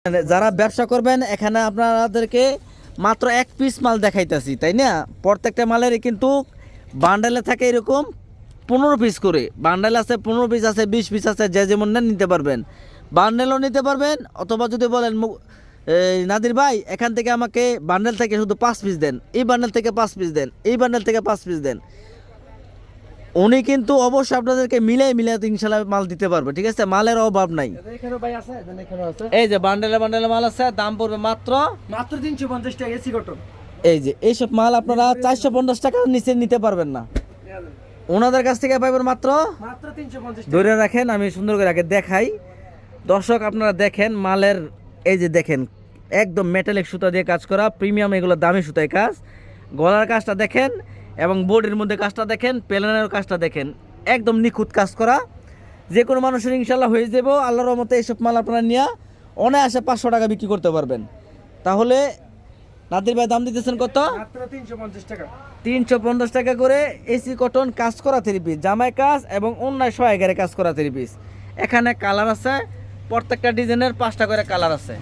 যারা ব্যবসা করবেন এখানে আপনাদেরকে মাত্র এক পিস মাল দেখাইতেছি, তাই না? প্রত্যেকটা মালের কিন্তু বান্ডেলে থাকে এরকম 15 পিস করে বান্ডেল আছে, 15 পিস আছে, 20 পিস আছে, যে যেমন নেন নিতে পারবেন। বান্ডেলও নিতে পারবেন, অথবা যদি বলেন নাদির ভাই এখান থেকে আমাকে বান্ডেল থেকে শুধু 5 পিস দেন, এই বান্ডেল থেকে 5 পিস দেন, এই বান্ডেল থেকে 5 পিস দেন, উনি কিন্তু অবশ্যই আপনাদেরকে মিলাই ইনশাল্লাহ মাল দিতে পারবে। ঠিক আছে, মালের অভাব নাই। এই যে বান্ডেলে মাল আছে, দাম পড়বে মাত্র 350 টাকা এসি কটন। এই যে এইসব মাল আপনারা 450 টাকার নিচে নিতে পারবেন না, ওনাদের কাছ থেকে পাইবেন মাত্র 350 টাকা। ধরে রাখেন, আমি সুন্দর করে আগে দেখাই দর্শক, আপনারা দেখেন মালের এই যে দেখেন একদম মেটালিক সুতা দিয়ে কাজ করা প্রিমিয়াম, এগুলো দামি সুতায় কাজ, গলার কাজটা দেখেন এবং বডির মধ্যে কাজটা দেখেন, প্যানেলের কাজটা দেখেন, একদম নিখুঁত কাজ করা। যে কোনো মানুষের ইনশাল্লাহ হয়ে যাবো আল্লাহর রহমতে। এইসব মাল আপনারা নিয়ে অনায়াসে 500 টাকা বিক্রি করতে পারবেন। তাহলে নাদির ভাই দাম দিতেছেন কত? মাত্র 350 টাকা। 350 টাকা করে এসি কটন কাজ করা 3 পিস, জামাই কাজ এবং অন্যান্য সহায়কারে কাজ করা 3 পিস। এখানে কালার আছে, প্রত্যেকটা ডিজাইনের 5টা করে কালার আছে।